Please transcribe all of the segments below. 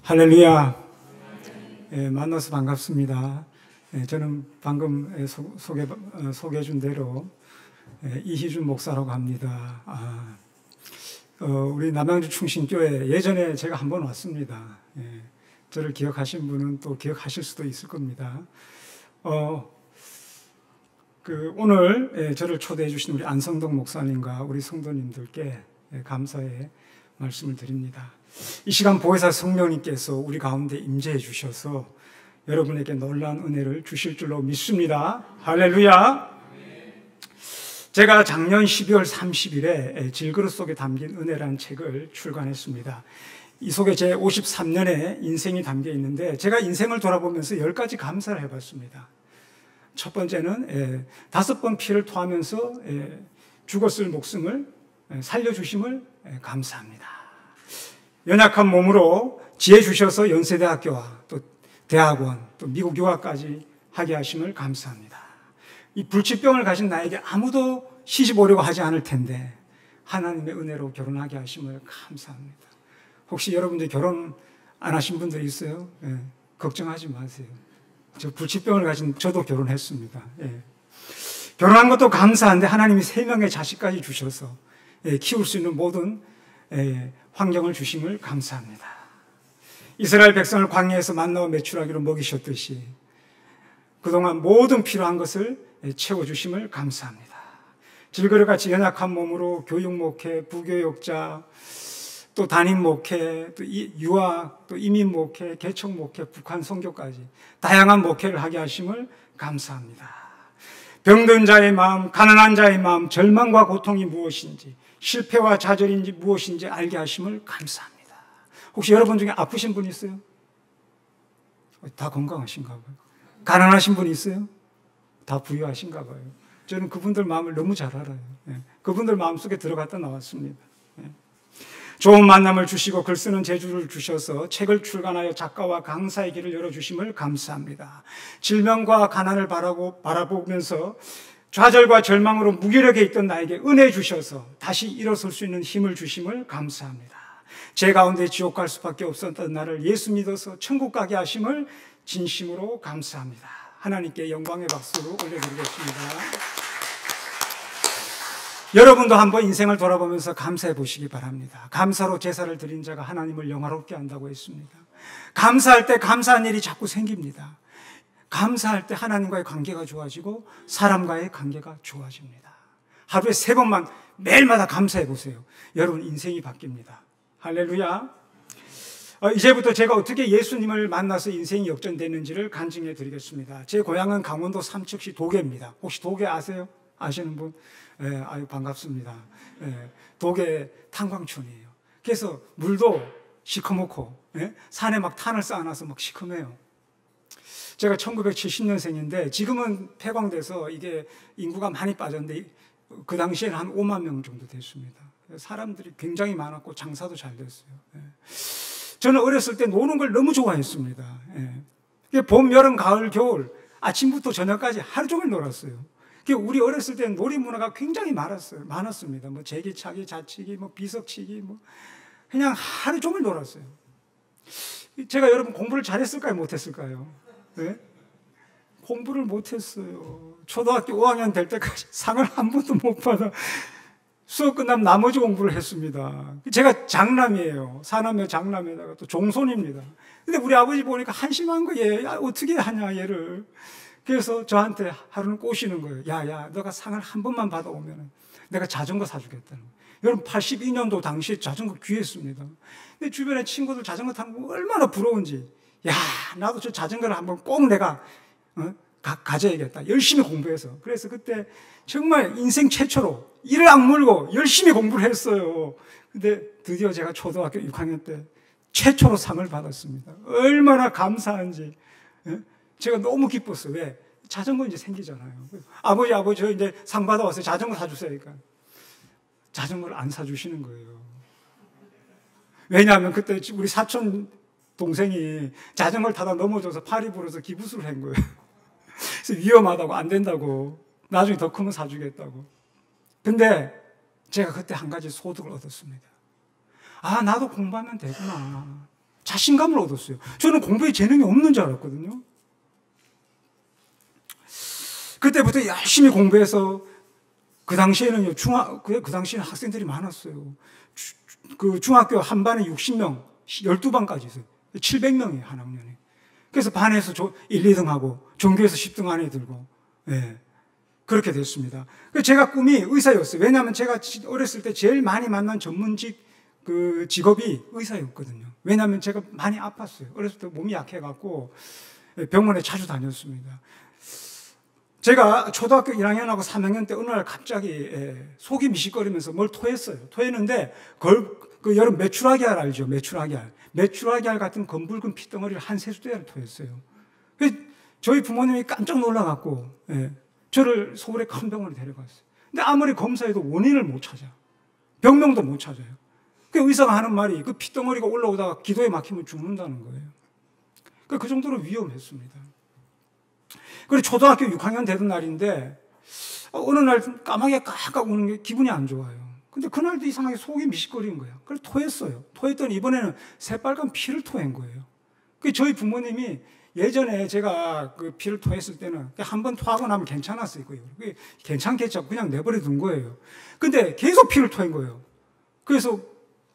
할렐루야. 만나서 반갑습니다. 저는 방금 소개해 준 대로 이희준 목사라고 합니다. 우리 남양주 충신교회 예전에 제가 한번 왔습니다. 저를 기억하신 분은 또 기억하실 수도 있을 겁니다. 오늘 저를 초대해 주신 우리 안성덕 목사님과 우리 성도님들께 감사의 말씀을 드립니다. 이 시간 보혜사 성령님께서 우리 가운데 임재해 주셔서 여러분에게 놀라운 은혜를 주실 줄로 믿습니다. 할렐루야. 제가 작년 12월 30일에 질그릇 속에 담긴 은혜라는 책을 출간했습니다. 이 속에 제 53년의 인생이 담겨 있는데 제가 인생을 돌아보면서 10가지 감사를 해봤습니다. 첫 번째는 5번 피를 토하면서 죽었을 목숨을 살려주심을 감사합니다. 연약한 몸으로 지혜 주셔서 연세대학교와 또 대학원, 또 미국 유학까지 하게 하심을 감사합니다. 이 불치병을 가진 나에게 아무도 시집 오려고 하지 않을 텐데 하나님의 은혜로 결혼하게 하심을 감사합니다. 혹시 여러분들 결혼 안 하신 분들 있어요? 걱정하지 마세요. 저 불치병을 가진 저도 결혼했습니다. 결혼한 것도 감사한데 하나님이 3명의 자식까지 주셔서 키울 수 있는 모든 환경을 주심을 감사합니다. 이스라엘 백성을 광야에서 만나와 메추라기로 먹이셨듯이 그동안 모든 필요한 것을 채워주심을 감사합니다. 질그릇같이 연약한 몸으로 교육 목회, 부교육자, 또 담임 목회, 또 유학, 또 이민 목회, 개척 목회, 북한 선교까지 다양한 목회를 하게 하심을 감사합니다. 병든 자의 마음, 가난한 자의 마음, 절망과 고통이 무엇인지, 실패와 좌절인지 무엇인지 알게 하심을 감사합니다. 혹시 여러분 중에 아프신 분 있어요? 다 건강하신가 봐요. 가난하신 분 있어요? 다 부유하신가 봐요. 저는 그분들 마음을 너무 잘 알아요. 그분들 마음속에 들어갔다 나왔습니다. 좋은 만남을 주시고 글 쓰는 재주를 주셔서 책을 출간하여 작가와 강사의 길을 열어주심을 감사합니다. 질병과 가난을 바라보면서 좌절과 절망으로 무기력해 있던 나에게 은혜 주셔서 다시 일어설 수 있는 힘을 주심을 감사합니다. 제 가운데 지옥 갈 수밖에 없었던 나를 예수 믿어서 천국 가게 하심을 진심으로 감사합니다. 하나님께 영광의 박수로 올려드리겠습니다. 여러분도 한번 인생을 돌아보면서 감사해 보시기 바랍니다. 감사로 제사를 드린 자가 하나님을 영화롭게 한다고 했습니다. 감사할 때 감사한 일이 자꾸 생깁니다. 감사할 때 하나님과의 관계가 좋아지고 사람과의 관계가 좋아집니다. 하루에 3번만 매일마다 감사해 보세요. 여러분 인생이 바뀝니다. 할렐루야. 이제부터 제가 어떻게 예수님을 만나서 인생이 역전됐는지를 간증해 드리겠습니다. 제 고향은 강원도 삼척시 도계입니다. 혹시 도계 아세요? 아시는 분? 아유 반갑습니다. 도계 탄광촌이에요. 그래서 물도 시커멓고 산에 막 탄을 쌓아놔서 막 시커매요. 제가 1970년생인데 지금은 폐광돼서 이게 인구가 많이 빠졌는데 그 당시에는 한 5만 명 정도 됐습니다. 사람들이 굉장히 많았고 장사도 잘 됐어요. 저는 어렸을 때 노는 걸 너무 좋아했습니다. 봄, 여름, 가을, 겨울 아침부터 저녁까지 하루 종일 놀았어요. 우리 어렸을 때는 놀이 문화가 굉장히 많았습니다. 뭐 제기차기, 자치기, 뭐 비석치기, 뭐 그냥 하루 종일 놀았어요. 제가 여러분 공부를 잘했을까요, 못했을까요? 네? 공부를 못했어요. 초등학교 5학년 될 때까지 상을 한 번도 못 받아 수업 끝나면 나머지 공부를 했습니다. 제가 장남이에요. 사남매 장남에다가 또 종손입니다. 근데 우리 아버지 보니까 한심한 거예요. 야, 어떻게 하냐 얘를. 그래서 저한테 하루는 꼬시는 거예요. 야, 너가 상을 한 번만 받아오면 내가 자전거 사주겠다는 거예요. 여러분 82년도 당시에 자전거 귀했습니다. 근데 주변에 친구들 자전거 타는 거 얼마나 부러운지. 야, 나도 저 자전거를 한번 꼭 내가 가져야겠다. 열심히 공부해서. 그래서 그때 정말 인생 최초로 이를 악물고 열심히 공부를 했어요. 근데 드디어 제가 초등학교 6학년 때 최초로 상을 받았습니다. 얼마나 감사한지. 제가 너무 기뻤어요. 왜? 자전거 이제 생기잖아요. 아버지, 저 이제 상 받아왔어요. 자전거 사주세요. 그러니까 자전거를 안 사주시는 거예요. 왜냐하면 그때 우리 사촌 동생이 자전거를 타다 넘어져서 팔이 부러서 기부술을 한 거예요. 그래서 위험하다고 안 된다고 나중에 더 크면 사주겠다고. 근데 제가 그때 한 가지 소득을 얻었습니다. 아, 나도 공부하면 되구나. 자신감을 얻었어요. 저는 공부에 재능이 없는 줄 알았거든요. 그때부터 열심히 공부해서 그 당시에는 그 당시에는 학생들이 많았어요. 그 중학교 한 반에 60명, 12반까지 있어요. 700명이에요, 한 학년에. 그래서 반에서 1, 2등 하고, 전교에서 10등 안에 들고, 예. 그렇게 됐습니다. 제가 꿈이 의사였어요. 왜냐하면 제가 어렸을 때 제일 많이 만난 전문직 그 직업이 의사였거든요. 왜냐하면 제가 많이 아팠어요. 어렸을 때 몸이 약해갖고 병원에 자주 다녔습니다. 제가 초등학교 1학년하고 3학년 때 어느 날 갑자기 속이 미식거리면서 뭘 토했어요. 토했는데 그 여러분 메추라기 알 알죠? 메추라기 알. 메추라기 알 같은 검붉은 피덩어리를 한 세수대를 토했어요. 저희 부모님이 깜짝 놀라갖고 저를 서울의 큰 병원에 데려갔어요. 근데 아무리 검사해도 원인을 못 찾아. 병명도 못 찾아요. 그 의사가 하는 말이 그 피덩어리가 올라오다가 기도에 막히면 죽는다는 거예요. 그 정도로 위험했습니다. 그리고 초등학교 6학년 되던 날인데 어느 날 까마귀가 깍깍 우는 게 기분이 안 좋아요. 근데 그날도 이상하게 속이 미식거리는 거예요. 그래서 토했어요. 토했더니 이번에는 새빨간 피를 토한 거예요. 저희 부모님이 예전에 제가 그 피를 토했을 때는 한 번 토하고 나면 괜찮았어요. 괜찮겠죠. 그냥 내버려 둔 거예요. 근데 계속 피를 토한 거예요. 그래서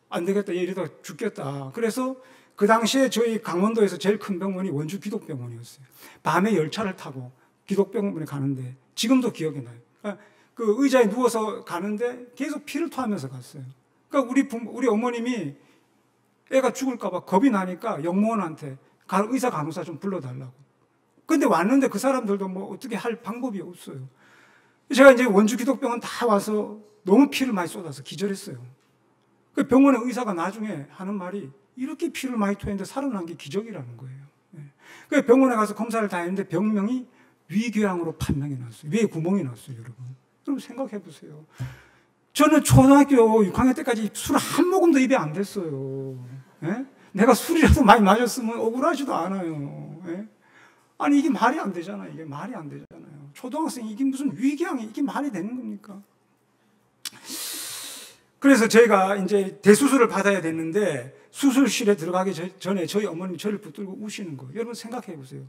안 되겠다. 이러다 죽겠다. 그래서 그 당시에 저희 강원도에서 제일 큰 병원이 원주 기독병원이었어요. 밤에 열차를 타고 기독병원에 가는데 지금도 기억이 나요. 그러니까 그 의자에 누워서 가는데 계속 피를 토하면서 갔어요. 그러니까 우리 어머님이 애가 죽을까봐 겁이 나니까 영무원한테 의사 간호사 좀 불러달라고. 근데 왔는데 그 사람들도 뭐 어떻게 할 방법이 없어요. 제가 이제 원주 기독병원 다 와서 너무 피를 많이 쏟아서 기절했어요. 그 병원의 의사가 나중에 하는 말이 이렇게 피를 많이 토했는데 살아난 게 기적이라는 거예요. 그 병원에 가서 검사를 다 했는데 병명이 위궤양으로 판명이 났어요. 위에 구멍이 났어요, 여러분. 여러분 생각해 보세요. 저는 초등학교 6학년 때까지 술 한 모금도 입에 안 댔어요. 예? 내가 술이라도 많이 마셨으면 억울하지도 않아요. 예? 아니 이게 말이 안 되잖아요. 이게 말이 안 되잖아요. 초등학생이 이게 무슨 위궤양이 이게 말이 되는 겁니까? 그래서 제가 이제 대수술을 받아야 됐는데 수술실에 들어가기 전에 저희 어머님이 저를 붙들고 우시는 거예요. 여러분 생각해 보세요.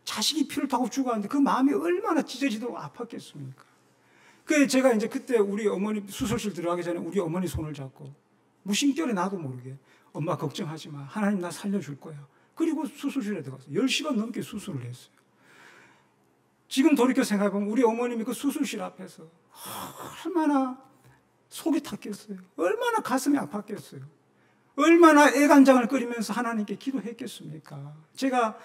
자식이 피를 타고 죽었는데 그 마음이 얼마나 찢어지도록 아팠겠습니까? 그래서 제가 이제 그때 우리 어머니 수술실 들어가기 전에 우리 어머니 손을 잡고 무심결에 나도 모르게 엄마 걱정하지 마. 하나님 나 살려줄 거야. 그리고 수술실에 들어가서 10시간 넘게 수술을 했어요. 지금 돌이켜 생각해보면 우리 어머님이 그 수술실 앞에서 얼마나 속이 탔겠어요. 얼마나 가슴이 아팠겠어요. 얼마나 애간장을 끓이면서 하나님께 기도했겠습니까? 제가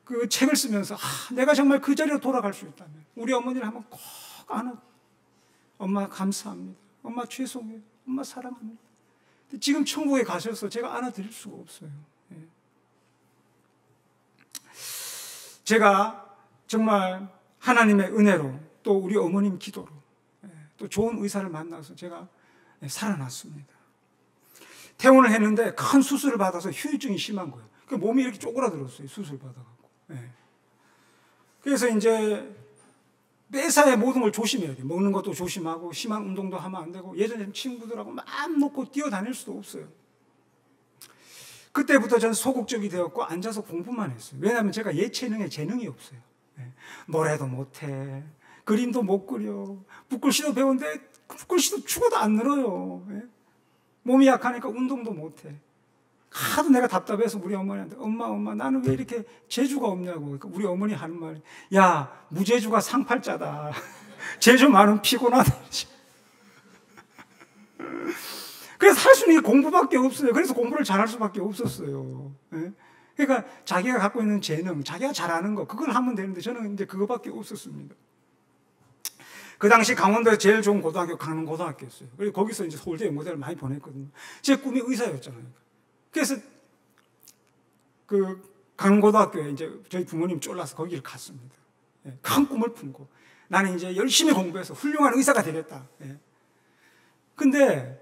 그 책을 쓰면서 내가 정말 그 자리로 돌아갈 수 있다면 우리 어머니를 한번 꼭 안아. 엄마 감사합니다. 엄마 죄송해요. 엄마 사랑합니다. 지금 천국에 가셔서 제가 안아드릴 수가 없어요. 제가 정말 하나님의 은혜로 또 우리 어머님 기도로 또 좋은 의사를 만나서 제가 살아났습니다. 퇴원을 했는데 큰 수술을 받아서 후유증이 심한 거예요. 몸이 이렇게 쪼그라들었어요. 수술 받아갖고. 그래서 이제 매사에 모든 걸 조심해야 돼요. 먹는 것도 조심하고 심한 운동도 하면 안 되고 예전에 친구들하고 마음 놓고 뛰어다닐 수도 없어요. 그때부터 저는 소극적이 되었고 앉아서 공부만 했어요. 왜냐하면 제가 예체능에 재능이 없어요. 노래도 못해. 그림도 못 그려. 붓글씨도 배웠는데 붓글씨도 죽어도 안 늘어요. 몸이 약하니까 운동도 못해. 하도 내가 답답해서 우리 어머니한테 엄마 나는 왜 이렇게 재주가 없냐고. 그러니까 우리 어머니 하는 말이 야 무재주가 상팔자다. 재주 많으면 피곤하다. 그래서 할 수 있는 게 공부밖에 없어요. 그래서 공부를 잘할 수밖에 없었어요. 그러니까 자기가 갖고 있는 재능, 자기가 잘하는 거 그걸 하면 되는데 저는 이제 그거밖에 없었습니다. 그 당시 강원도에서 제일 좋은 고등학교 강릉고등학교였어요. 그리고 거기서 이제 서울대 연고대를 많이 보냈거든요. 제 꿈이 의사였잖아요. 그래서 그 강릉고등학교에 이제 저희 부모님 쫄라서 거기를 갔습니다. 큰 꿈을 품고 나는 이제 열심히 공부해서 훌륭한 의사가 되겠다. 근데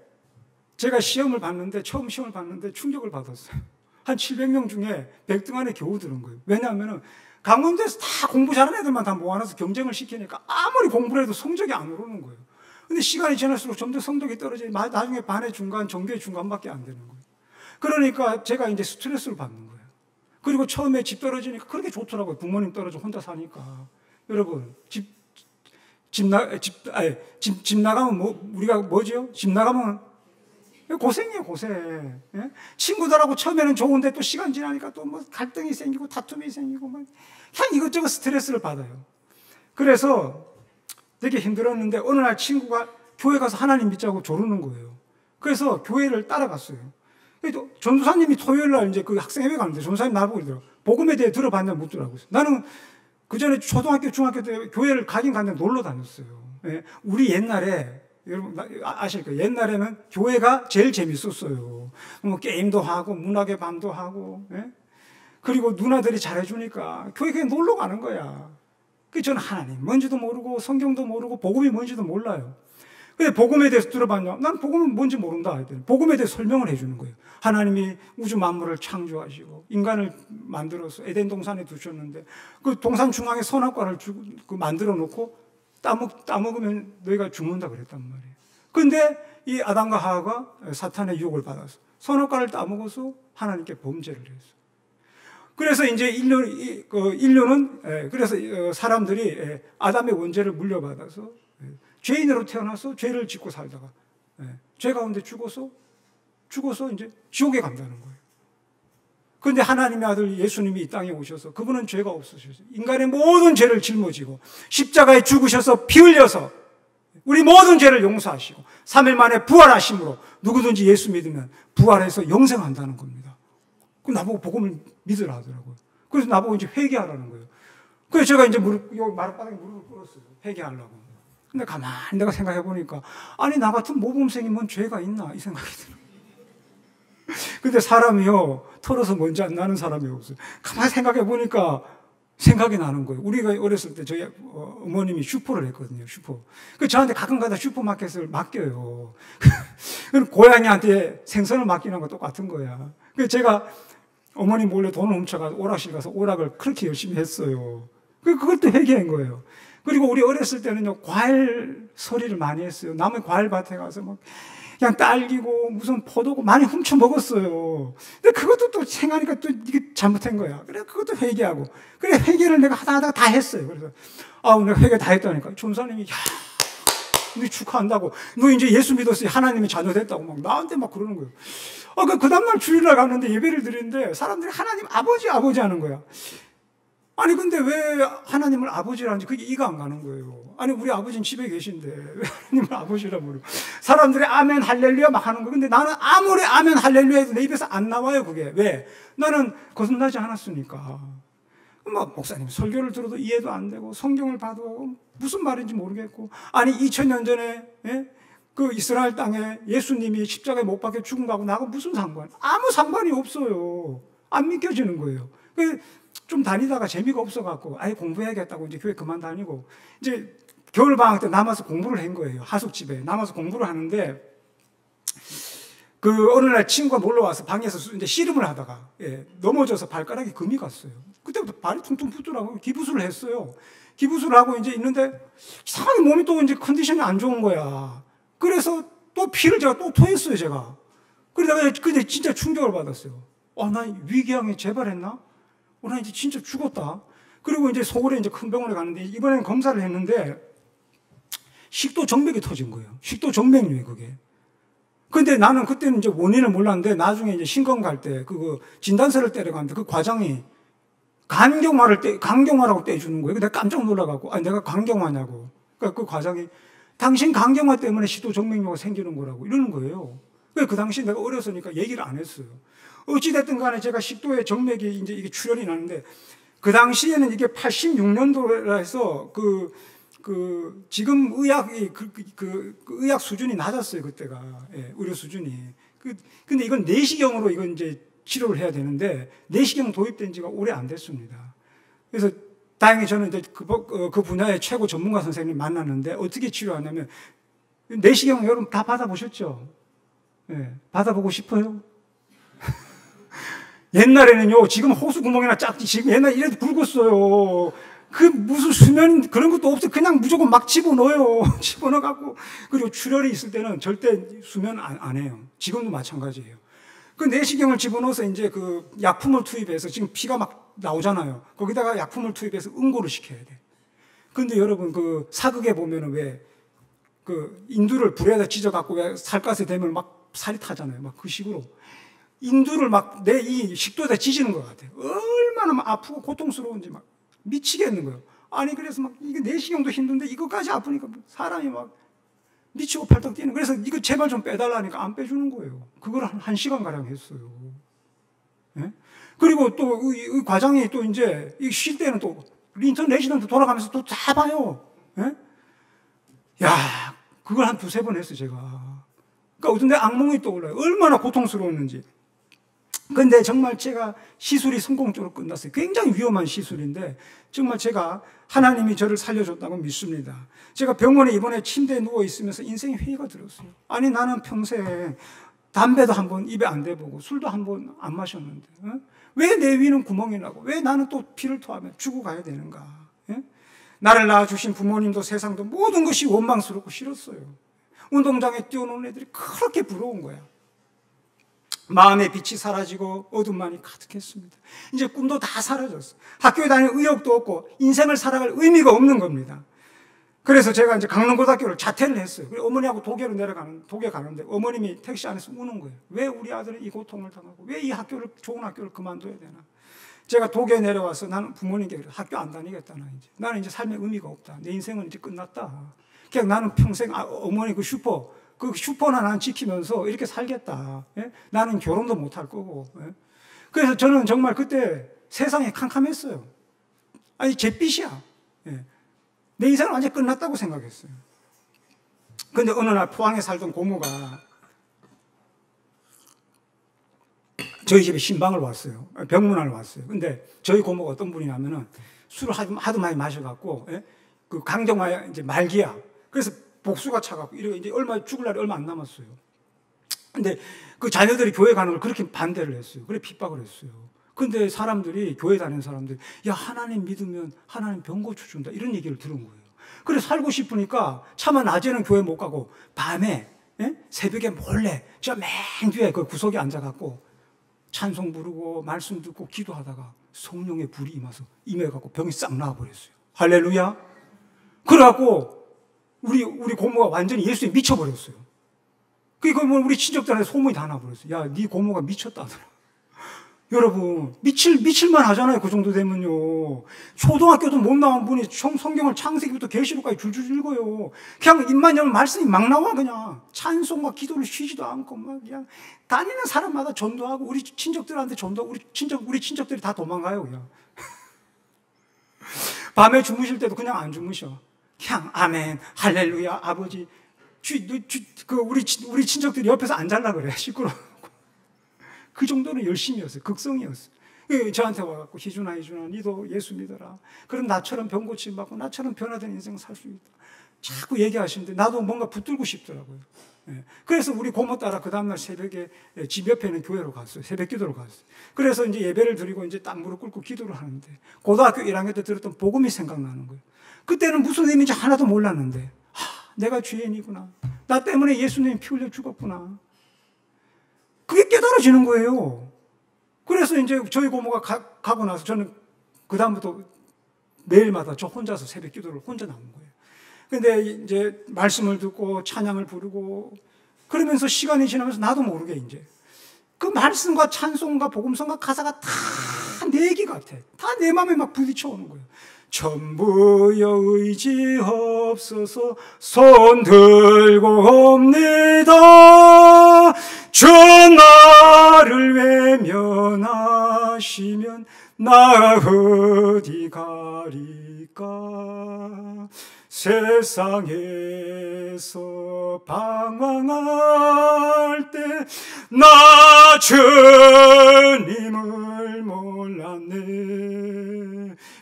제가 처음 시험을 봤는데 충격을 받았어요. 한 700명 중에 100등 안에 겨우 들은 거예요. 왜냐하면 강원도에서 다 공부 잘하는 애들만 다 모아놔서 경쟁을 시키니까 아무리 공부를 해도 성적이 안 오르는 거예요. 근데 시간이 지날수록 점점 성적이 떨어지니 나중에 반의 중간, 전교의 중간밖에 안 되는 거예요. 그러니까 제가 이제 스트레스를 받는 거예요. 그리고 처음에 집 떨어지니까 그렇게 좋더라고요. 부모님 떨어져 혼자 사니까. 여러분, 집 나가면 우리가 뭐죠? 집 나가면 고생이에요, 고생. 예? 친구들하고 처음에는 좋은데 또 시간 지나니까 또 뭐 갈등이 생기고 다툼이 생기고 막 그냥 이것저것 스트레스를 받아요. 그래서 되게 힘들었는데 어느 날 친구가 교회 가서 하나님 믿자고 조르는 거예요. 그래서 교회를 따라갔어요. 전도사님이 토요일 날 이제 그 학생회에 가는데 전도사님 나보고 이러더라고요. 복음에 대해 들어봤냐 묻더라고요. 나는 그 전에 초등학교, 중학교 때 교회를 가긴 갔는데 놀러 다녔어요. 예? 우리 옛날에 여러분 아실 거예요. 옛날에는 교회가 제일 재밌었어요. 뭐 게임도 하고 문학의 밤도 하고, 예? 그리고 누나들이 잘해주니까 교회 그냥 놀러 가는 거야. 그 저는 하나님 뭔지도 모르고 성경도 모르고 복음이 뭔지도 몰라요. 근데 복음에 대해서 들어봤냐? 난 복음은 뭔지 모른다 했더니 복음에 대해서 설명을 해주는 거예요. 하나님이 우주 만물을 창조하시고 인간을 만들어서 에덴 동산에 두셨는데 그 동산 중앙에 선악과를 만들어 놓고 따먹으면 너희가 죽는다 그랬단 말이에요. 근데 이 아담과 하와가 사탄의 유혹을 받아서 선악과를 따먹어서 하나님께 범죄를 했어요. 그래서 이제 인류는 그래서 사람들이 아담의 원죄를 물려받아서 죄인으로 태어나서 죄를 짓고 살다가 죄 가운데 죽어서 이제 지옥에 간다는 거예요. 그런데 하나님의 아들 예수님이 이 땅에 오셔서 그분은 죄가 없으셔서 인간의 모든 죄를 짊어지고 십자가에 죽으셔서 피 흘려서 우리 모든 죄를 용서하시고 3일 만에 부활하심으로 누구든지 예수 믿으면 부활해서 영생한다는 겁니다. 그 나보고 복음을 믿으라 하더라고요. 그래서 나보고 이제 회개하라는 거예요. 그래서 제가 이제 마룻바닥에 무릎을 꿇었어요. 회개하려고. 근데 가만히 내가 생각해 보니까 아니 나 같은 모범생이 뭔 죄가 있나 이 생각이 들어요. 근데 사람이요 털어서 먼지 안 나는 사람이 없어요. 가만히 생각해 보니까 생각이 나는 거예요. 우리가 어렸을 때 저희 어머님이 슈퍼를 했거든요. 슈퍼. 그 저한테 가끔가다 슈퍼마켓을 맡겨요. 고양이한테 생선을 맡기는 거 똑같은 거야. 그래서 제가 어머니 몰래 돈을 훔쳐가서 오락실 가서 오락을 그렇게 열심히 했어요. 그걸 또 회개한 거예요. 그리고 우리 어렸을 때는요, 과일 서리를 많이 했어요. 남의 과일밭에 가서 막 그냥 딸기고 무슨 포도고 많이 훔쳐 먹었어요. 근데 그것도 또 생각하니까 또 이게 잘못한 거야. 그래, 그것도 회개하고. 그래, 회개를 내가 하다가 다 했어요. 그래서, 내가 회개 다 했다니까. 전사님이, 너 축하한다고. 너 이제 예수 믿었으니 하나님의 자녀 됐다고 막 나한테 막 그러는 거예요. 그 다음날 주일날 갔는데 예배를 드리는데 사람들이 하나님 아버지 하는 거야. 아니 근데 왜 하나님을 아버지라는지 그게 이해가 안 가는 거예요. 아니 우리 아버지는 집에 계신데 왜 하나님을 아버지라 부르고 사람들이 아멘 할렐루야 막 하는 거. 근데 나는 아무리 아멘 할렐루야 해도 내 입에서 안 나와요. 그게 왜? 나는 거듭나지 않았으니까. 목사님 설교를 들어도 이해도 안 되고 성경을 봐도 무슨 말인지 모르겠고, 아니 2000년 전에 그 이스라엘 땅에 예수님이 십자가에 못 박혀 죽은 거하고 나하고 무슨 상관? 아무 상관이 없어요. 안 믿겨지는 거예요. 좀 다니다가 재미가 없어갖고 아예 공부해야겠다고 이제 교회 그만 다니고 이제 겨울방학 때 남아서 공부를 한 거예요. 하숙집에 남아서 공부를 하는데 어느 날 친구가 놀러 와서 방에서 이제 씨름을 하다가 넘어져서 발가락에 금이 갔어요. 그때부터 발이 퉁퉁 붓더라고요. 기부술을 했어요. 기부술을 하고 이제 있는데 이상하게 몸이 또 이제 컨디션이 안 좋은 거야. 그래서 또 피를 제가 또 토했어요, 제가. 그러다가 근데 진짜 충격을 받았어요. 나 위궤양에 재발했나? 나 이제 진짜 죽었다. 그리고 이제 서울에 이제 큰 병원에 가는데 이번에는 검사를 했는데 식도 정맥이 터진 거예요. 식도 정맥류예요, 그게. 근데 나는 그때는 이제 원인을 몰랐는데 나중에 이제 신검 갈 때 진단서를 떼려가는데 그 과장이 강경화라고 떼주는 거예요. 내가 깜짝 놀라갖고 내가 강경화냐고. 그러니까 그 과장이 당신 강경화 때문에 식도 정맥류가 생기는 거라고 이러는 거예요. 그 당시 내가 어렸으니까 얘기를 안 했어요. 어찌됐든 간에 제가 식도에 정맥이 이제 이게 출혈이 나는데 그 당시에는 이게 86년도라 해서 지금 의학이 의학 수준이 낮았어요, 그때가. 의료 수준이. 근데 이건 내시경으로 이건 이제 치료를 해야 되는데 내시경 도입된 지가 오래 안 됐습니다. 그래서 다행히 저는 이제 그 분야의 최고 전문가 선생님 만났는데 어떻게 치료하냐면 내시경 여러분 다 받아보셨죠? 받아보고 싶어요? 옛날에는요, 지금 호수 구멍이나 짝지, 지금 옛날에 이래도 굵었어요. 무슨 수면, 그런 것도 없어요. 그냥 무조건 막 집어넣어요. 집어넣어갖고. 그리고 출혈이 있을 때는 절대 수면 안 해요. 지금도 마찬가지예요. 그 내시경을 집어넣어서 이제 그 약품을 투입해서 지금 피가 막 나오잖아요. 거기다가 약품을 투입해서 응고를 시켜야 돼. 근데 여러분 그 사극에 보면은 왜 그 인두를 불에다 찢어갖고 왜 살갗에 대면 막 살이 타잖아요. 막 그 식으로 인두를 막 내 이 식도에다 찢는 것 같아요. 얼마나 막 아프고 고통스러운지 막 미치겠는 거예요. 아니 그래서 막 이게 내시경도 힘든데 이거까지 아프니까 사람이 막 미치고 팔떡 뛰는. 그래서 이거 제발 좀 빼달라니까 안 빼주는 거예요. 그걸 한 시간 가량 했어요. 예? 그리고 또 이 과장이 또 이제 쉴 때는 또 인턴 레지던트 돌아가면서 또 다 봐요. 예? 야, 그걸 한 두세 번 했어요, 제가. 그러니까 어떤 데 악몽이 떠올라요. 얼마나 고통스러웠는지. 근데 정말 제가 시술이 성공적으로 끝났어요. 굉장히 위험한 시술인데 정말 제가 하나님이 저를 살려줬다고 믿습니다. 제가 병원에 이번에 침대에 누워 있으면서 인생의 회의가 들었어요. 아니 나는 평생 담배도 한번 입에 안 대보고 술도 한번 안 마셨는데 왜 내 위는 구멍이 나고 왜 나는 또 피를 토하면 죽어가야 되는가. 나를 낳아주신 부모님도 세상도 모든 것이 원망스럽고 싫었어요. 운동장에 뛰어노는 애들이 그렇게 부러운 거야. 마음의 빛이 사라지고 어둠만이 가득했습니다. 이제 꿈도 다 사라졌어. 학교에 다닐 의욕도 없고 인생을 살아갈 의미가 없는 겁니다. 그래서 제가 이제 강릉고등학교를 자퇴를 했어요. 어머니하고 도계 가는데 어머님이 택시 안에서 우는 거예요. 왜 우리 아들은 이 고통을 당하고 왜 이 좋은 학교를 그만둬야 되나. 제가 도계에 내려와서 나는 부모님께 그래요. 학교 안 다니겠다. 나는 이제 삶의 의미가 없다. 내 인생은 이제 끝났다. 그냥 나는 평생 어머니 그 슈퍼나 난 지키면서 이렇게 살겠다. 예? 나는 결혼도 못할 거고. 예? 그래서 저는 정말 그때 세상에 캄캄했어요. 아니, 잿빛이야. 예. 내 인생은 완전히 끝났다고 생각했어요. 근데 어느 날 포항에 살던 고모가 저희 집에 신방을 왔어요. 병문안을 왔어요. 근데 저희 고모가 어떤 분이냐면은 술을 하도 많이 마셔갖고, 예? 그 강정화 이제 말기야. 그래서 복수가 차갖고 이렇게 이제 죽을 날이 얼마 안 남았어요. 근데 그 자녀들이 교회 가는 걸 그렇게 반대를 했어요. 그래 핍박을 했어요. 근데 사람들이 교회 다니는 사람들이 야 하나님 믿으면 하나님 병고쳐 준다 이런 얘기를 들은 거예요. 그래 살고 싶으니까 차마 낮에는 교회 못 가고 밤에 새벽에 몰래 저 맨 뒤에 그 구석에 앉아갖고 찬송 부르고 말씀 듣고 기도하다가 성령의 불이 임해갖고 병이 싹 나와버렸어요. 할렐루야. 그래갖고 우리 고모가 완전히 예수에 미쳐버렸어요. 그러니까 우리 친척들한테 소문이 다 나버렸어요. 야, 네 고모가 미쳤다더라. 여러분, 미칠만 하잖아요. 그 정도 되면요. 초등학교도 못 나온 분이 성경을 창세기부터 계시록까지 줄줄 읽어요. 그냥 입만 열면 말씀이 막 나와, 그냥. 찬송과 기도를 쉬지도 않고, 막 그냥 다니는 사람마다 전도하고, 우리 친척들한테 전도하고, 우리 친척들이 다 도망가요, 그냥. 밤에 주무실 때도 그냥 안 주무셔. 그냥, 아멘, 할렐루야, 아버지. 우리 친척들이 옆에서 안 잘라 그래, 시끄러워. 그 정도는 열심이었어요. 극성이었어요. 저한테 와갖고 희준아 니도 예수 믿어라. 그럼 나처럼 병 고침 받고 나처럼 변화된 인생 살 수 있다. 자꾸 얘기하시는데 나도 뭔가 붙들고 싶더라고요. 그래서 우리 고모 따라 그 다음날 새벽에 집 옆에 있는 교회로 갔어요. 새벽 기도로 갔어요. 그래서 이제 예배를 드리고 이제 딱 무릎 꿇고 기도를 하는데 고등학교 1학년 때 들었던 복음이 생각나는 거예요. 그때는 무슨 의미인지 하나도 몰랐는데 내가 죄인이구나. 나 때문에 예수님이 피 흘려 죽었구나. 그게 깨달아지는 거예요. 그래서 이제 저희 고모가 가고 나서 저는 그다음부터 매일마다 저 혼자서 새벽 기도를 혼자 나온 거예요. 근데 이제 말씀을 듣고 찬양을 부르고 그러면서 시간이 지나면서 나도 모르게 이제 그 말씀과 찬송과 복음성과 가사가 다 내 얘기 같아. 다 내 마음에 막 부딪혀 오는 거예요. 전부여 의지 없어서 손 들고 옵니다. 주 나를 외면하시면 나 어디 가리까. 세상에서 방황할 때 나 주님을 몰랐네.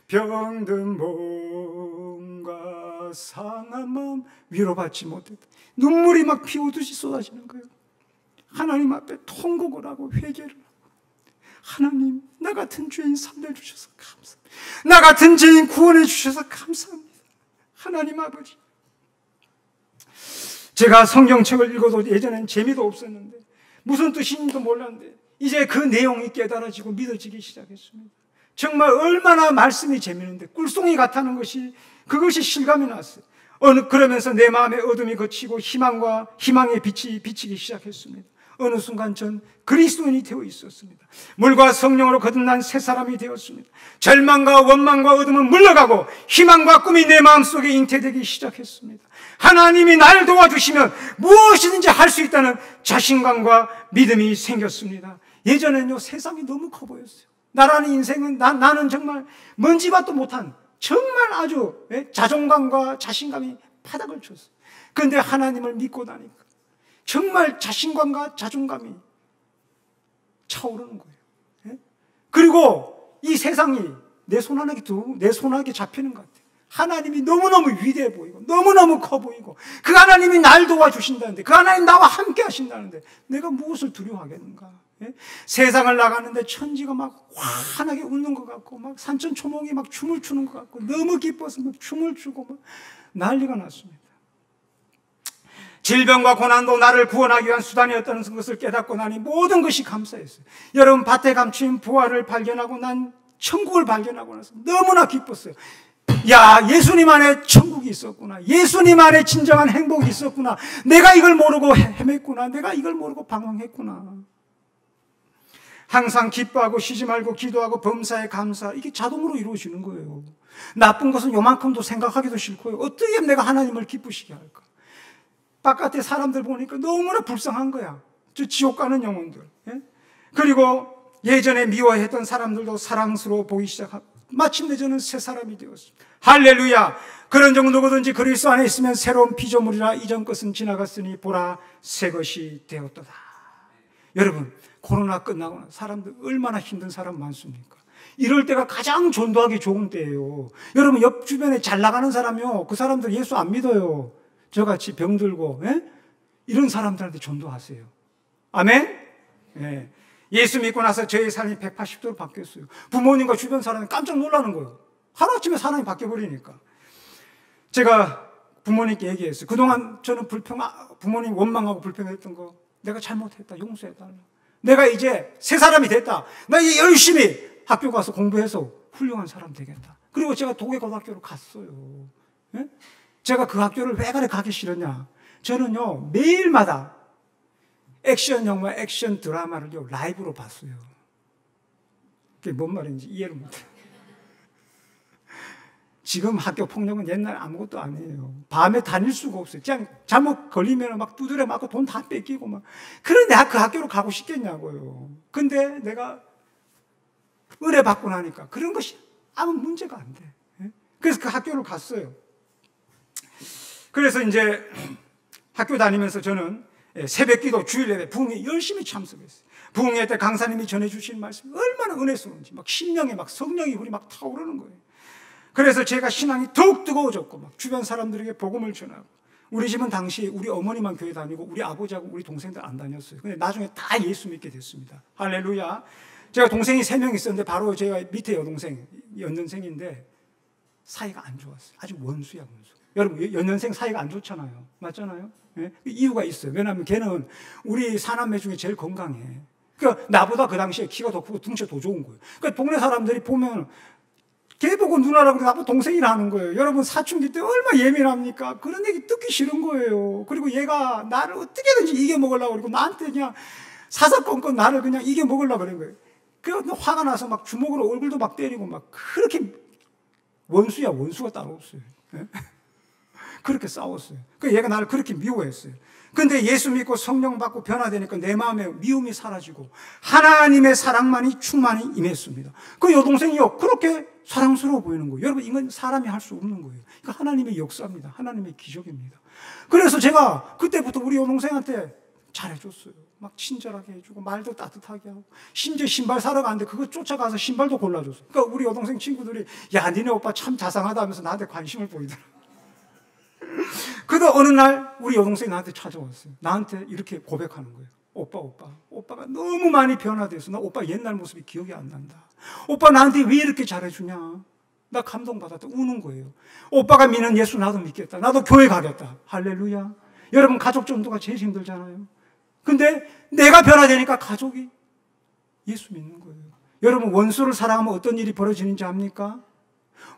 병든 몸과 상한 마음 위로받지 못했다. 눈물이 막 피우듯이 쏟아지는 거예요. 하나님 앞에 통곡을 하고 회개를 하고 하나님 나 같은 죄인 살려주셔서 감사합니다. 나 같은 죄인 구원해 주셔서 감사합니다. 하나님 아버지, 제가 성경책을 읽어도 예전엔 재미도 없었는데 무슨 뜻인지도 몰랐는데 이제 그 내용이 깨달아지고 믿어지기 시작했습니다. 정말 얼마나 말씀이 재미있는데 꿀송이 같다는 것이 그것이 실감이 났어요. 그러면서 내 마음의 어둠이 걷히고 희망의 빛이 비치기 시작했습니다. 어느 순간 전 그리스도인이 되어 있었습니다. 물과 성령으로 거듭난 새 사람이 되었습니다. 절망과 원망과 어둠은 물러가고 희망과 꿈이 내 마음속에 잉태되기 시작했습니다. 하나님이 나를 도와주시면 무엇이든지 할 수 있다는 자신감과 믿음이 생겼습니다. 예전에는요, 세상이 너무 커 보였어요. 나라는 인생은 나는 정말 먼지밭도 못한 정말 아주 자존감과 자신감이 바닥을 쳤어요. 그런데 하나님을 믿고 나니까 정말 자신감과 자존감이 차오르는 거예요. 그리고 이 세상이 내 손안에 잡히는 것 같아요. 하나님이 너무너무 위대해 보이고 너무너무 커 보이고 그 하나님이 날 도와주신다는데 그 하나님 나와 함께 하신다는데 내가 무엇을 두려워하겠는가. 세상을 나가는데 천지가 막 환하게 웃는 것 같고 막 산천초목이 막 춤을 추는 것 같고 너무 기뻐서 막 춤을 추고 막 난리가 났습니다. 질병과 고난도 나를 구원하기 위한 수단이었다는 것을 깨닫고 나니 모든 것이 감사했어요. 여러분, 밭에 감춘 부활을 발견하고 난 천국을 발견하고 나서 너무나 기뻤어요. 야, 예수님 안에 천국이 있었구나. 예수님 안에 진정한 행복이 있었구나. 내가 이걸 모르고 헤맸구나. 내가 이걸 모르고 방황했구나. 항상 기뻐하고 쉬지 말고 기도하고 범사에 감사. 이게 자동으로 이루어지는 거예요. 나쁜 것은 요만큼도 생각하기도 싫고요. 어떻게 하면 내가 하나님을 기쁘시게 할까? 바깥에 사람들 보니까 너무나 불쌍한 거야. 저 지옥 가는 영혼들. 그리고 예전에 미워했던 사람들도 사랑스러워 보이기 시작하고 마침내 저는 새 사람이 되었습니다. 할렐루야. 그런 정도거든지 그리스도 안에 있으면 새로운 피조물이라 이전 것은 지나갔으니 보라 새 것이 되었도다. 여러분, 코로나 끝나고 사람들 얼마나 힘든 사람 많습니까? 이럴 때가 가장 전도하기 좋은 때예요. 여러분, 옆 주변에 잘 나가는 사람이요, 그 사람들 예수 안 믿어요. 저같이 병들고 이런 사람들한테 전도하세요. 아멘? 네. 예수 믿고 나서 저의 삶이 180도로 바뀌었어요. 부모님과 주변 사람이 깜짝 놀라는 거예요. 하루아침에 사람이 바뀌어버리니까. 제가 부모님께 얘기했어요. 그동안 저는 부모님 원망하고 불평했던 거 내가 잘못했다. 용서해달라. 내가 이제 새 사람이 됐다. 나 이제 열심히 학교 가서 공부해서 훌륭한 사람 되겠다. 그리고 제가 도계고등학교로 갔어요. 네? 제가 그 학교를 왜 그래 가기 싫었냐. 저는요, 매일마다 액션 영화, 액션 드라마를요, 라이브로 봤어요. 그게 뭔 말인지 이해를 못해요. 지금 학교 폭력은 옛날 아무것도 아니에요. 밤에 다닐 수가 없어요. 그냥 잘못 걸리면 막 두드려 맞고 돈 다 뺏기고 막. 그런데 내가 그 학교로 가고 싶겠냐고요. 근데 내가 은혜 받고 나니까 그런 것이 아무 문제가 안 돼. 그래서 그 학교를 갔어요. 그래서 이제 학교 다니면서 저는 새벽 기도, 주일 예배, 부흥회 열심히 참석했어요. 부흥회 때 강사님이 전해주신 말씀이 얼마나 은혜스러운지 막 심령에 막 성령이 우리 막 타오르는 거예요. 그래서 제가 신앙이 더욱 뜨거워졌고 막 주변 사람들에게 복음을 전하고 우리 집은 당시 우리 어머니만 교회 다니고 우리 아버지하고 우리 동생들 안 다녔어요. 근데 나중에 다 예수 믿게 됐습니다. 할렐루야. 제가 동생이 3명 있었는데 바로 제가 밑에 연년생인데 사이가 안 좋았어요. 아주 원수야, 원수. 여러분, 연년생 사이가 안 좋잖아요. 맞잖아요? 네? 이유가 있어요. 왜냐하면 걔는 우리 사남매 중에 제일 건강해. 그러니까 나보다 그 당시에 키가 더 크고 등치가 더 좋은 거예요. 그러니까 동네 사람들이 보면 걔 보고 누나라고 나보고 동생이라 하는 거예요. 여러분, 사춘기 때 얼마나 예민합니까? 그런 얘기 듣기 싫은 거예요. 그리고 얘가 나를 어떻게든지 이겨먹으려고 그러고 나한테 그냥 사사건건 나를 그냥 이겨먹으려고 그런 거예요. 그래서 화가 나서 막 주먹으로 얼굴도 막 때리고 막 그렇게 원수야, 원수가 따로 없어요. 네? 그렇게 싸웠어요. 그러니까 얘가 나를 그렇게 미워했어요. 근데 예수 믿고 성령 받고 변화되니까 내 마음에 미움이 사라지고 하나님의 사랑만이 충만히 임했습니다. 그 여동생이요, 그렇게 사랑스러워 보이는 거예요. 여러분, 이건 사람이 할 수 없는 거예요. 그러니까 하나님의 역사입니다. 하나님의 기적입니다. 그래서 제가 그때부터 우리 여동생한테 잘해줬어요. 막 친절하게 해주고 말도 따뜻하게 하고 심지어 신발 사러 가는데 그거 쫓아가서 신발도 골라줬어요. 그러니까 우리 여동생 친구들이 야, 니네 오빠 참 자상하다 하면서 나한테 관심을 보이더라고요. 그러다 어느 날 우리 여동생이 나한테 찾아왔어요. 나한테 이렇게 고백하는 거예요. 오빠가 너무 많이 변화돼서 나 오빠 옛날 모습이 기억이 안 난다. 오빠 나한테 왜 이렇게 잘해주냐. 나 감동받았다. 우는 거예요. 오빠가 믿는 예수 나도 믿겠다. 나도 교회 가겠다. 할렐루야. 여러분, 가족 전도가 제일 힘들잖아요. 근데 내가 변화되니까 가족이 예수 믿는 거예요. 여러분, 원수를 사랑하면 어떤 일이 벌어지는지 압니까?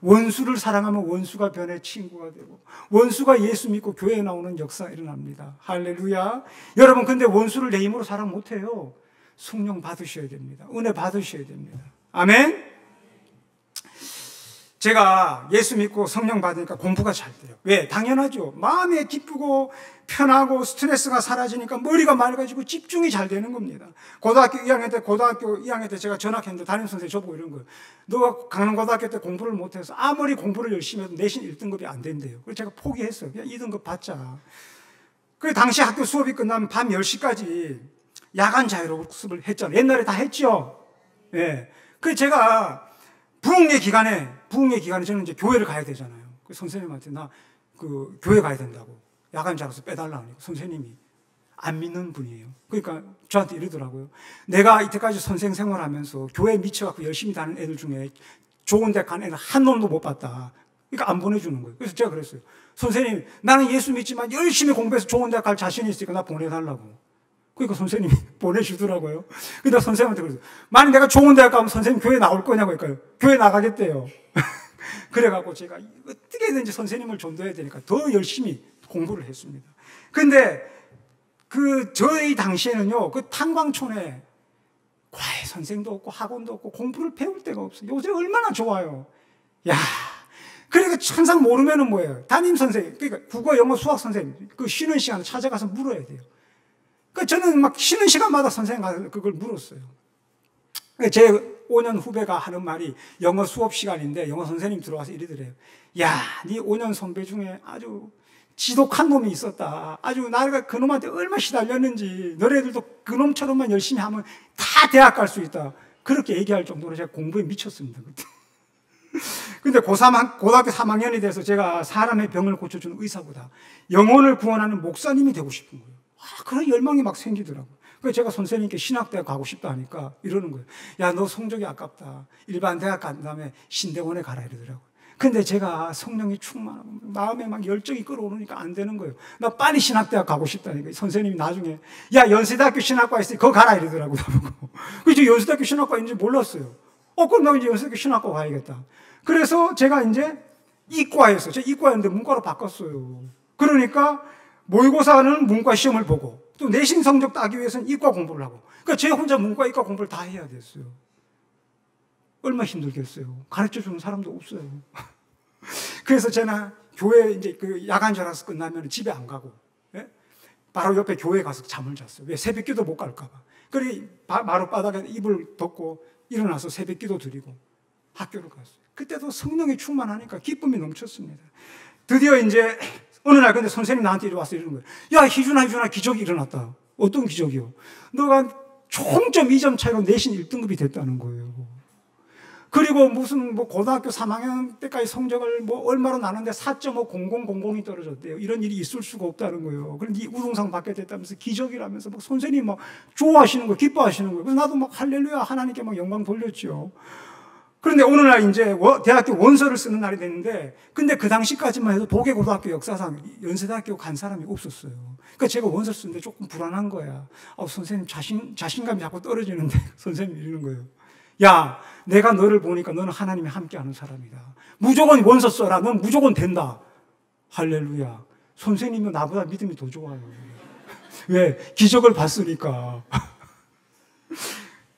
원수를 사랑하면 원수가 변해 친구가 되고, 원수가 예수 믿고 교회에 나오는 역사가 일어납니다. 할렐루야. 여러분, 근데 원수를 내 힘으로 사랑 못해요. 성령 받으셔야 됩니다. 은혜 받으셔야 됩니다. 아멘. 제가 예수 믿고 성령 받으니까 공부가 잘 돼요. 왜? 당연하죠. 마음에 기쁘고 편하고 스트레스가 사라지니까 머리가 맑아지고 집중이 잘 되는 겁니다. 고등학교 2학년 때 제가 전학했는데 담임선생님이 저보고 이런 거예요. 너가 강남고등학교 때 공부를 못해서 아무리 공부를 열심히 해도 내신 1등급이 안 된대요. 그래서 제가 포기했어요. 그냥 2등급 받자. 그 당시 학교 수업이 끝나면 밤 10시까지 야간 자율학습을 했잖아요. 옛날에 다 했죠. 예. 그래서 제가 부흥회 기간에 저는 이제 교회를 가야 되잖아요. 그 선생님한테 나 그 교회 가야 된다고 야간 자율학습 빼달라고 하니까 선생님이 안 믿는 분이에요. 그러니까 저한테 이러더라고요. 내가 이때까지 선생 생활하면서 교회에 미쳐갖고 열심히 다니는 애들 중에 좋은 데 간 애는 한 놈도 못 봤다. 그러니까 안 보내주는 거예요. 그래서 제가 그랬어요. 선생님, 나는 예수 믿지만 열심히 공부해서 좋은 데 갈 자신이 있으니까 나 보내달라고. 그러니까 선생님이 보내주더라고요. 근데 선생님한테 그랬어요. 만약 내가 좋은 대학 가면 선생님 교회 나올 거냐고 할까요? 교회 나가겠대요. 그래갖고 제가 어떻게든지 선생님을 전도해야 되니까 더 열심히 공부를 했습니다. 근데 저희 당시에는요, 그 탄광촌에 과외 선생도 없고 학원도 없고 공부를 배울 데가 없어요. 요새 얼마나 좋아요. 야, 그러니까 항상 모르면은 뭐예요? 담임 선생님, 그러니까 국어, 영어, 수학 선생님, 그 쉬는 시간에 찾아가서 물어야 돼요. 그 저는 막 쉬는 시간마다 선생님 가서 그걸 물었어요. 제 5년 후배가 하는 말이 영어 수업 시간인데 영어 선생님 들어와서 이러더래요. 야, 네 5년 선배 중에 아주 지독한 놈이 있었다. 아주 나가 그 놈한테 얼마나 시달렸는지 너네들도 그 놈처럼만 열심히 하면 다 대학 갈 수 있다. 그렇게 얘기할 정도로 제가 공부에 미쳤습니다. 그때. 근데 고등학교 3학년이 돼서 제가 사람의 병을 고쳐주는 의사보다 영혼을 구원하는 목사님이 되고 싶은 거예요. 그런 열망이 막 생기더라고요. 그래서 제가 선생님께 신학대학 가고 싶다 하니까 이러는 거예요. 야, 너 성적이 아깝다. 일반 대학 간 다음에 신대원에 가라 이러더라고요. 근데 제가 성령이 충만하고 마음에 막 열정이 끌어오르니까 안 되는 거예요. 나 빨리 신학대학 가고 싶다니까. 선생님이 나중에 야, 연세대학교 신학과 있으니 그거 가라 이러더라고요. 그래서 연세대학교 신학과 있는지 몰랐어요. 그럼 나 이제 연세대학교 신학과 가야겠다. 그래서 제가 이제 이과였어요. 제가 이과였는데 문과로 바꿨어요. 그러니까 모의고사는 문과 시험을 보고 또 내신 성적 따기 위해서는 이과 공부를 하고, 그러니까 제 혼자 문과 이과 공부를 다 해야 됐어요. 얼마나 힘들겠어요. 가르쳐주는 사람도 없어요. 그래서 제가 교회 이제 그 야간 전학습 끝나면 집에 안 가고, 예? 바로 옆에 교회 가서 잠을 잤어요. 왜? 새벽 기도 못 갈까봐. 그래 바로 바닥에 이불 덮고 일어나서 새벽 기도 드리고 학교를 갔어요. 그때도 성령이 충만하니까 기쁨이 넘쳤습니다. 드디어 이제 어느 날 근데 선생님 나한테 이리 와서 이러는 거예요. 야, 희준아, 기적이 일어났다. 어떤 기적이요? 너가 총점 2점 차이로 내신 1등급이 됐다는 거예요. 그리고 무슨 고등학교 3학년 때까지 성적을 얼마로 나눴는데 4.50000이 떨어졌대요. 이런 일이 있을 수가 없다는 거예요. 그런데 우등상 받게 됐다면서 기적이라면서 선생님이 좋아하시는 거예요. 기뻐하시는 거예요. 그래서 나도 할렐루야 하나님께 영광 돌렸죠. 그런데 어느 날 이제 대학교 원서를 쓰는 날이 됐는데, 근데 그 당시까지만 해도 도계고등학교 역사상 연세대학교 간 사람이 없었어요. 그러니까 제가 원서 쓰는데 조금 불안한 거야. 선생님 자신감이 자꾸 떨어지는데 선생님이 이러는 거예요. 야, 내가 너를 보니까 너는 하나님이 함께하는 사람이다. 무조건 원서 써라. 넌 무조건 된다. 할렐루야. 선생님은 나보다 믿음이 더 좋아요. 왜? 기적을 봤으니까.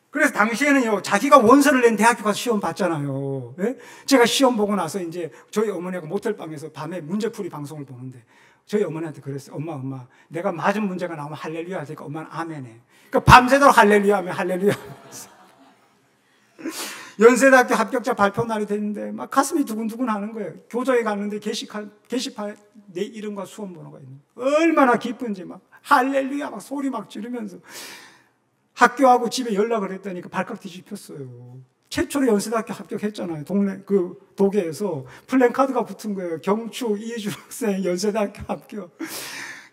그래서 당시에는요, 자기가 원서를 낸 대학교 가서 시험 봤잖아요. 예? 제가 시험 보고 나서 이제 저희 어머니가 모텔방에서 밤에 문제풀이 방송을 보는데 저희 어머니한테 그랬어요. 엄마, 내가 맞은 문제가 나오면 할렐루야 하니까 엄마는 아멘해. 그러니까 밤새도록 할렐루야 하면 할렐루야 하면서. 연세대학교 합격자 발표 날이 됐는데 막 가슴이 두근두근 하는 거예요. 교조에 갔는데 게시판에 내 이름과 수험번호가 있는 거예요. 얼마나 기쁜지 막 할렐루야 막 소리 막 지르면서 학교하고 집에 연락을 했더니 발칵 뒤집혔어요. 최초로 연세대학교 합격했잖아요. 도계에서 플랜카드가 붙은 거예요. 경추 이해준 학생 연세대학교 합격.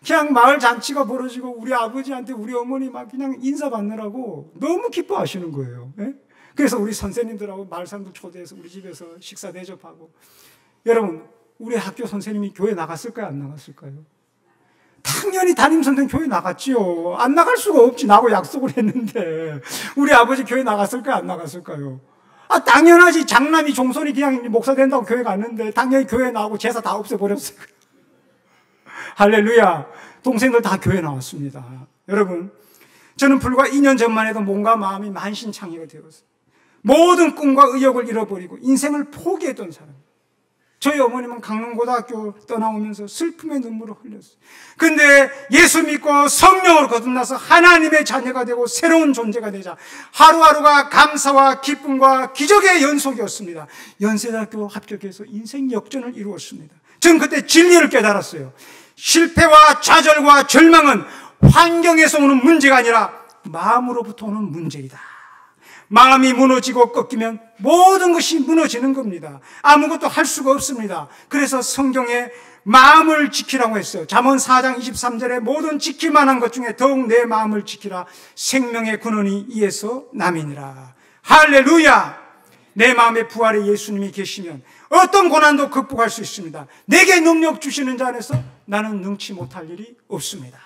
그냥 마을 잔치가 벌어지고 우리 아버지한테 우리 어머니 막 그냥 인사 받느라고 너무 기뻐하시는 거예요. 예? 그래서 우리 선생님들하고 마을 사람들 초대해서 우리 집에서 식사 대접하고. 여러분, 우리 학교 선생님이 교회 나갔을까요? 안 나갔을까요? 당연히 담임선생 교회 나갔지요. 안 나갈 수가 없지. 나하고 약속을 했는데. 우리 아버지 교회 나갔을까요? 안 나갔을까요? 당연하지. 장남이 종손이 그냥 목사 된다고 교회 갔는데 당연히 교회 나오고 제사 다 없애버렸어요. 할렐루야. 동생들 다 교회 나왔습니다. 여러분, 저는 불과 2년 전만 해도 몸과 마음이 만신창이가 되었어요. 모든 꿈과 의욕을 잃어버리고 인생을 포기했던 사람. 저희 어머님은 강릉고등학교 떠나오면서 슬픔의 눈물을 흘렸어요. 근데 예수 믿고 성령으로 거듭나서 하나님의 자녀가 되고 새로운 존재가 되자 하루하루가 감사와 기쁨과 기적의 연속이었습니다. 연세대학교 합격해서 인생 역전을 이루었습니다. 저는 그때 진리를 깨달았어요. 실패와 좌절과 절망은 환경에서 오는 문제가 아니라 마음으로부터 오는 문제이다. 마음이 무너지고 꺾이면 모든 것이 무너지는 겁니다. 아무것도 할 수가 없습니다. 그래서 성경에 마음을 지키라고 했어요. 잠언 4장 23절에 모든 지킬 만한 것 중에 더욱 내 마음을 지키라. 생명의 근원이 이에서 남이니라. 할렐루야! 내 마음에 부활의 예수님이 계시면 어떤 고난도 극복할 수 있습니다. 내게 능력 주시는 자 안에서 나는 능치 못할 일이 없습니다.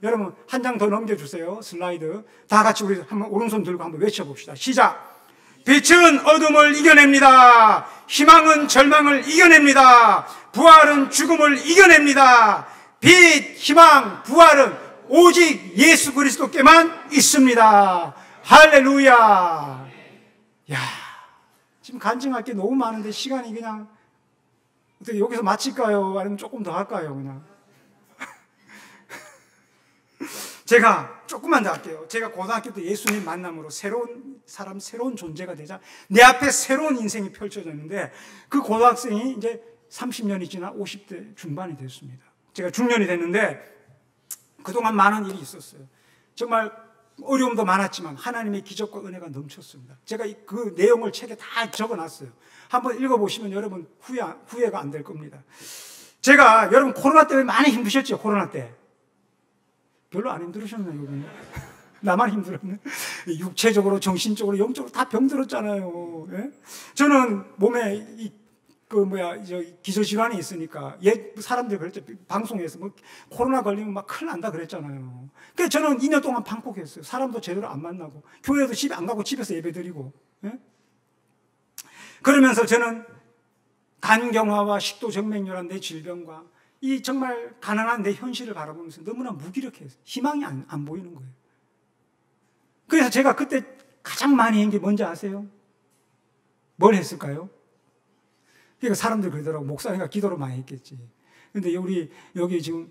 여러분, 한 장 더 넘겨주세요. 슬라이드. 다 같이 우리 한번 오른손 들고 한번 외쳐봅시다. 시작. 빛은 어둠을 이겨냅니다. 희망은 절망을 이겨냅니다. 부활은 죽음을 이겨냅니다. 빛, 희망, 부활은 오직 예수 그리스도께만 있습니다. 할렐루야. 야, 지금 간증할 게 너무 많은데 시간이 그냥 어떻게 여기서 마칠까요? 아니면 조금 더 할까요? 그냥. 제가 조금만 더 할게요. 제가 고등학교 때 예수님 만남으로 새로운 사람, 새로운 존재가 되자 내 앞에 새로운 인생이 펼쳐졌는데 그 고등학생이 이제 30년이 지나 50대 중반이 됐습니다. 제가 중년이 됐는데 그동안 많은 일이 있었어요. 정말 어려움도 많았지만 하나님의 기적과 은혜가 넘쳤습니다. 제가 그 내용을 책에 다 적어놨어요. 한번 읽어보시면 여러분 후회가 안 될 겁니다. 제가 여러분 코로나 때문에 많이 힘드셨죠? 코로나 때. 별로 안 힘들으셨나요, 여러분? 나만 힘들었네. 육체적으로, 정신적으로, 영적으로 다 병들었잖아요. 예? 저는 몸에 기저질환이 있으니까, 사람들이 그랬죠. 방송에서 코로나 걸리면 막 큰일 난다 그랬잖아요. 그래서 저는 2년 동안 방콕했어요. 사람도 제대로 안 만나고, 교회도 집에 안 가고 집에서 예배 드리고, 예? 그러면서 저는 간경화와 식도정맥류란 내 질병과 이 정말 가난한 내 현실을 바라보면서 너무나 무기력해서 희망이 안 보이는 거예요. 그래서 제가 그때 가장 많이 한 게 뭔지 아세요? 뭘 했을까요? 그러니까 사람들 그러더라고. 목사님과 기도를 많이 했겠지. 근데 우리 여기 지금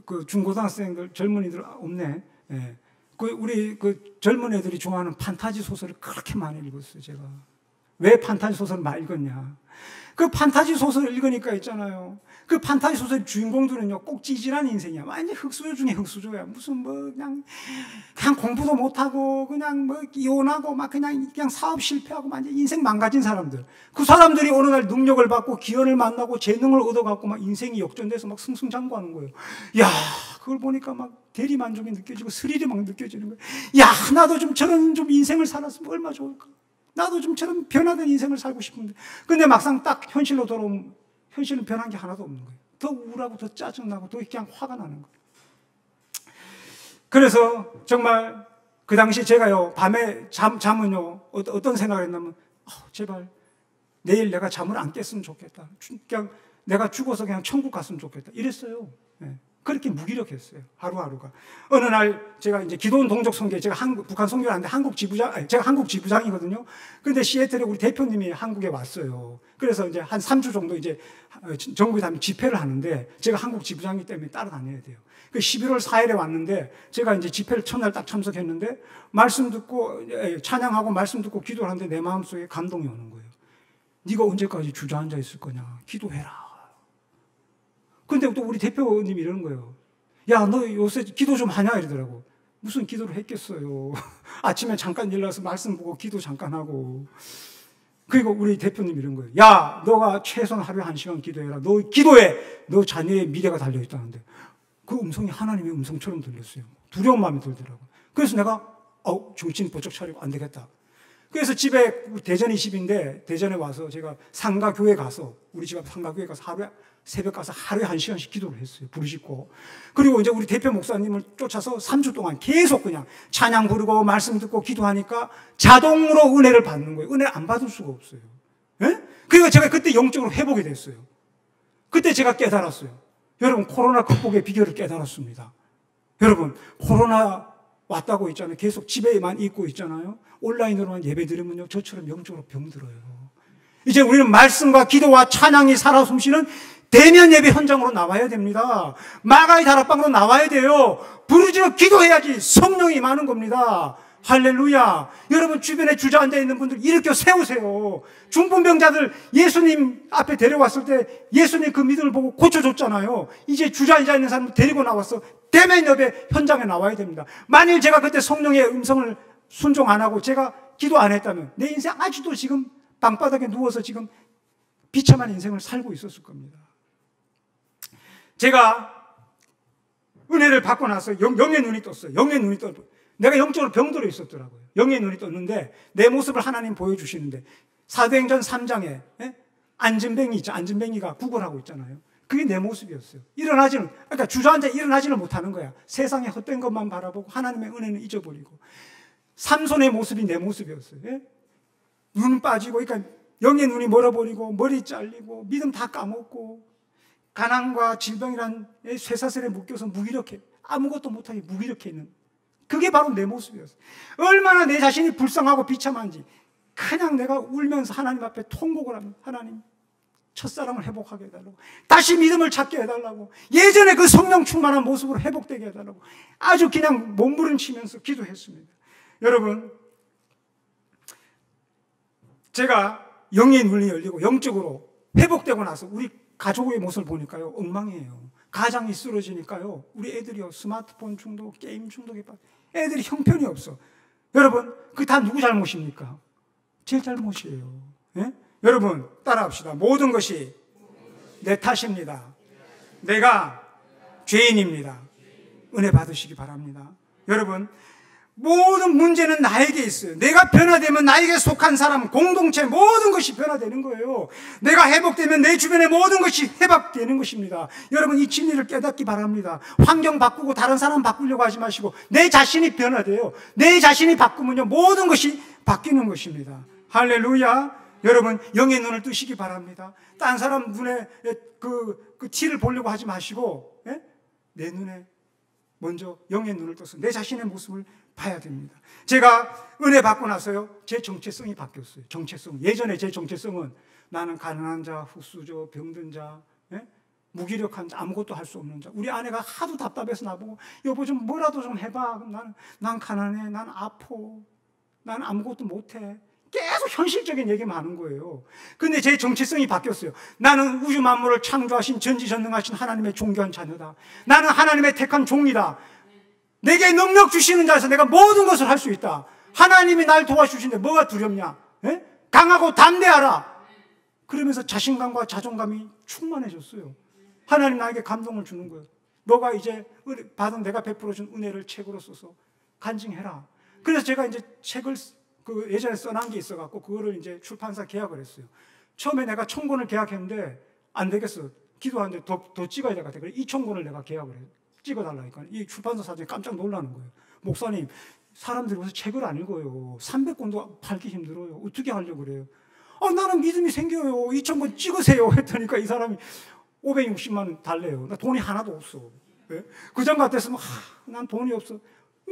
그 중고등학생들 젊은이들 없네. 예. 우리 젊은 애들이 좋아하는 판타지 소설을 그렇게 많이 읽었어요. 제가 왜 판타지 소설을 많이 읽었냐? 그 판타지 소설을 읽으니까 있잖아요. 그 판타지 소설의 주인공들은요, 꼭 찌질한 인생이야. 완전 흑수저 중에 흑수저야. 무슨 그냥 공부도 못하고, 그냥 이혼하고, 막 그냥 사업 실패하고, 완전 인생 망가진 사람들. 그 사람들이 어느 날 능력을 받고, 기회를 만나고, 재능을 얻어갖고, 막 인생이 역전돼서 막 승승장구하는 거예요. 야, 그걸 보니까 막 대리만족이 느껴지고, 스릴이 막 느껴지는 거예요. 야, 나도 좀 저런 좀 인생을 살았으면 얼마나 좋을까. 나도 좀 저런 변화된 인생을 살고 싶은데. 근데 막상 딱 현실로 돌아오면 현실은 변한 게 하나도 없는 거예요. 더 우울하고 더 짜증나고 더 그냥 화가 나는 거예요. 그래서 정말 그 당시 제가요, 밤에 잠은요, 어떤 생각을 했냐면, 제발 내일 내가 잠을 안 깼으면 좋겠다. 그냥 내가 죽어서 그냥 천국 갔으면 좋겠다. 이랬어요. 네. 그렇게 무기력했어요. 하루하루가. 어느 날 제가 이제 기도원 동족 선교회, 제가 북한 선교를 하는데 제가 한국 지부장이거든요. 근데 시애틀에 우리 대표님이 한국에 왔어요. 그래서 이제 한 3주 정도 이제 전국에 다니면 집회를 하는데 제가 한국 지부장이기 때문에 따라다녀야 돼요. 그 11월 4일에 왔는데 제가 이제 집회를 첫날 딱 참석했는데 말씀 듣고 찬양하고 말씀 듣고 기도를 하는데 내 마음속에 감동이 오는 거예요. 네가 언제까지 주저앉아 있을 거냐. 기도해라. 근데 또 우리 대표님이 이러는 거예요. 야, 너 요새 기도 좀 하냐? 이러더라고. 무슨 기도를 했겠어요. 아침에 잠깐 일어나서 말씀 보고 기도 잠깐 하고. 그리고 우리 대표님이 이런 거예요. 야, 너가 최소한 하루에 1시간 기도해라. 너 기도해. 너 자녀의 미래가 달려있다는데. 그 음성이 하나님의 음성처럼 들렸어요. 두려운 마음이 들더라고. 그래서 내가 정신 번쩍 차리고 안 되겠다. 그래서 집에, 대전이 집인데, 대전에 와서 제가 상가교회 가서, 우리 집 앞 상가교회 가서 새벽 가서 하루에 1시간씩 기도를 했어요. 부르짖고. 그리고 이제 우리 대표 목사님을 쫓아서 3주 동안 계속 그냥 찬양 부르고 말씀 듣고 기도하니까 자동으로 은혜를 받는 거예요. 은혜를 안 받을 수가 없어요. 예? 그리고 제가 그때 영적으로 회복이 됐어요. 그때 제가 깨달았어요. 여러분, 코로나 극복의 비결을 깨달았습니다. 여러분, 코로나 왔다고 있잖아요. 계속 집에만 있고 있잖아요. 온라인으로만 예배 드리면요, 저처럼 영적으로 병들어요. 이제 우리는 말씀과 기도와 찬양이 살아 숨쉬는 대면 예배 현장으로 나와야 됩니다. 마가의 다락방으로 나와야 돼요. 부르짖어 기도해야지 성령이 임하는 겁니다. 할렐루야. 여러분, 주변에 주저앉아 있는 분들 일으켜 세우세요. 중풍병자들 예수님 앞에 데려왔을 때 예수님 그 믿음을 보고 고쳐줬잖아요. 이제 주저앉아 있는 사람을 데리고 나와서 대면 예배 현장에 나와야 됩니다. 만일 제가 그때 성령의 음성을 순종 안 하고 제가 기도 안 했다면 내 인생 아직도 지금 방바닥에 누워서 지금 비참한 인생을 살고 있었을 겁니다. 제가 은혜를 받고 나서 영의 눈이 떴어요. 영의 눈이 떴어요. 내가 영적으로 병들어 있었더라고요. 영의 눈이 떴는데 내 모습을 하나님 보여주시는데 사도행전 3장에 안진뱅이 있죠. 안진뱅이가 구걸하고 있잖아요. 그게 내 모습이었어요. 그러니까 주저앉아 일어나지는 못하는 거야. 세상에 헛된 것만 바라보고 하나님의 은혜는 잊어버리고. 삼손의 모습이 내 모습이었어요. 눈 빠지고, 그러니까 영의 눈이 멀어버리고, 머리 잘리고, 믿음 다 까먹고, 가난과 질병이란 쇠사슬에 묶여서 무기력해. 아무것도 못하게 무기력해 있는. 그게 바로 내 모습이었어요. 얼마나 내 자신이 불쌍하고 비참한지. 그냥 내가 울면서 하나님 앞에 통곡을 합니다. 하나님, 첫사랑을 회복하게 해달라고. 다시 믿음을 찾게 해달라고. 예전에 그 성령 충만한 모습으로 회복되게 해달라고. 아주 그냥 몸부림치면서 기도했습니다. 여러분, 제가 영의 눈이 열리고 영적으로 회복되고 나서 우리 가족의 모습을 보니까요, 엉망이에요. 가장이 쓰러지니까요, 우리 애들이요, 스마트폰 중독, 게임 중독에 빠져. 애들이 형편이 없어. 여러분, 그게 다 누구 잘못입니까? 제 잘못이에요. 예? 여러분, 따라합시다. 모든 것이 내 탓입니다. 내가 죄인입니다. 은혜 받으시기 바랍니다. 여러분, 모든 문제는 나에게 있어요. 내가 변화되면 나에게 속한 사람, 공동체 모든 것이 변화되는 거예요. 내가 회복되면 내 주변의 모든 것이 회복되는 것입니다. 여러분, 이 진리를 깨닫기 바랍니다. 환경 바꾸고 다른 사람 바꾸려고 하지 마시고 내 자신이 변화돼요. 내 자신이 바꾸면요, 모든 것이 바뀌는 것입니다. 할렐루야. 여러분, 영의 눈을 뜨시기 바랍니다. 딴 사람 눈에 그 티를 보려고 하지 마시고, 예? 내 눈에 먼저 영의 눈을 떠서 내 자신의 모습을 봐야 됩니다. 제가 은혜 받고 나서요, 제 정체성이 바뀌었어요. 정체성. 예전에 제 정체성은 나는 가난한 자, 흙수저, 병든 자, 예? 무기력한 자, 아무것도 할 수 없는 자. 우리 아내가 하도 답답해서 나보고, 여보 좀 뭐라도 좀 해봐. 난 가난해. 난 아파. 난 아무것도 못해. 계속 현실적인 얘기만 하는 거예요. 근데 제 정체성이 바뀌었어요. 나는 우주 만물을 창조하신 전지전능하신 하나님의 존귀한 자녀다. 나는 하나님의 택한 종이다. 내게 능력 주시는 자에서 내가 모든 것을 할 수 있다. 하나님이 날 도와주시는데 뭐가 두렵냐? 에? 강하고 담대하라. 그러면서 자신감과 자존감이 충만해졌어요. 하나님 나에게 감동을 주는 거예요. 너가 이제 받은 내가 베풀어준 은혜를 책으로 써서 간증해라. 그래서 제가 이제 책을 예전에 써놓은 게 있어갖고 그거를 이제 출판사 계약을 했어요. 처음에 내가 1000권을 계약했는데 안 되겠어. 기도하는데 더 찍어야 될 것 같아. 그래서 2000권을 내가 계약을 해요. 찍어달라니까. 이 출판사 사장이 깜짝 놀라는 거예요. 목사님, 사람들이 무슨 책을 안 읽어요. 300권도 팔기 힘들어요. 어떻게 하려고 그래요? 나는 믿음이 생겨요. 2000권 찍으세요. 했더니까 이 사람이 560만 원 달래요. 나 돈이 하나도 없어. 네? 그전 같았으면 난 돈이 없어.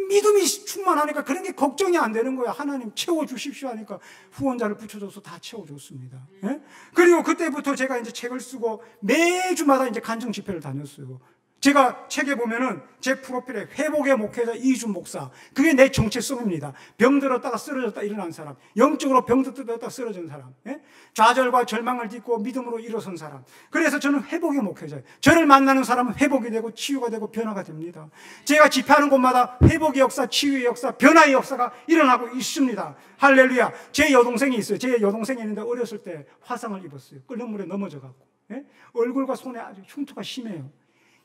믿음이 충만하니까 그런 게 걱정이 안 되는 거야. 하나님 채워주십시오 하니까 후원자를 붙여줘서 다 채워줬습니다. 예? 그리고 그때부터 제가 이제 책을 쓰고 매주마다 이제 간증 집회를 다녔어요. 제가 책에 보면은 제 프로필에 회복의 목회자 이준 목사. 그게 내 정체성입니다. 병들었다가 쓰러졌다 일어난 사람. 영적으로 병들었다가 쓰러진 사람. 예? 좌절과 절망을 딛고 믿음으로 일어선 사람. 그래서 저는 회복의 목회자예요. 저를 만나는 사람은 회복이 되고 치유가 되고 변화가 됩니다. 제가 집회하는 곳마다 회복의 역사, 치유의 역사, 변화의 역사가 일어나고 있습니다. 할렐루야. 제 여동생이 있어요. 제 여동생이 있는데 어렸을 때 화상을 입었어요. 끓는 물에 넘어져갖고. 예? 얼굴과 손에 아주 흉터가 심해요.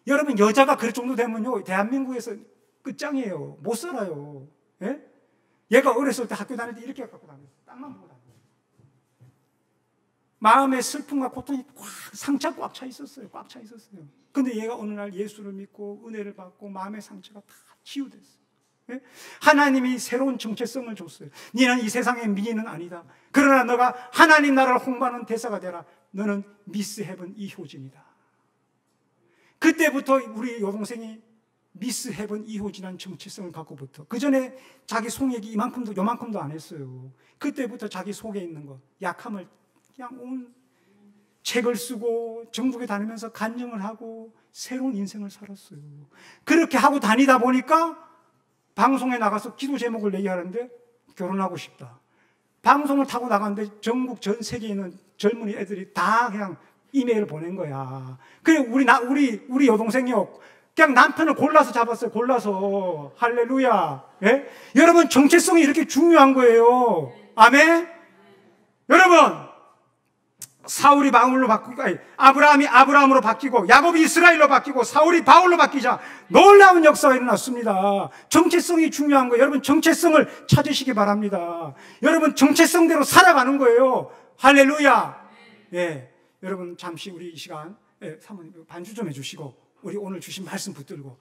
여러분, 여자가 그럴 정도 되면요, 대한민국에서 끝장이에요. 못 살아요. 예? 얘가 어렸을 때 학교 다닐 때 이렇게 갖고 다녔어요. 땅만 보고 다녔어요. 마음의 슬픔과 고통이 상처가 꽉 차 있었어요. 꽉 차 있었어요. 근데 얘가 어느 날 예수를 믿고 은혜를 받고 마음의 상처가 다 치유됐어요. 예? 하나님이 새로운 정체성을 줬어요. 너는 이 세상의 미인은 아니다. 그러나 너가 하나님 나라를 홍보하는 대사가 되라. 너는 미스 헤븐 이효진이다. 그때부터 우리 여동생이 미스 헤븐 이효진이라는 정체성을 갖고부터, 그 전에 자기 속얘기 요만큼도 안 했어요. 그때부터 자기 속에 있는 거, 약함을 그냥 온 책을 쓰고 전국에 다니면서 간증을 하고 새로운 인생을 살았어요. 그렇게 하고 다니다 보니까 방송에 나가서 기도 제목을 얘기하는데 결혼하고 싶다. 방송을 타고 나갔는데 전국 전 세계에 있는 젊은이 애들이 다 그냥 이메일을 보낸 거야. 그래 우리 여동생이요, 그냥 남편을 골라서 잡았어요. 골라서. 할렐루야. 예? 여러분, 정체성이 이렇게 중요한 거예요. 아멘. 여러분, 사울이 바울로 바뀌고, 아브라함이 아브라함으로 바뀌고, 야곱이 이스라엘로 바뀌고, 사울이 바울로 바뀌자 놀라운 역사가 일어났습니다. 정체성이 중요한 거예요. 여러분, 정체성을 찾으시기 바랍니다. 여러분, 정체성대로 살아가는 거예요. 할렐루야. 예. 여러분, 잠시 우리 이 시간, 사모님 반주 좀 해주시고, 우리 오늘 주신 말씀 붙들고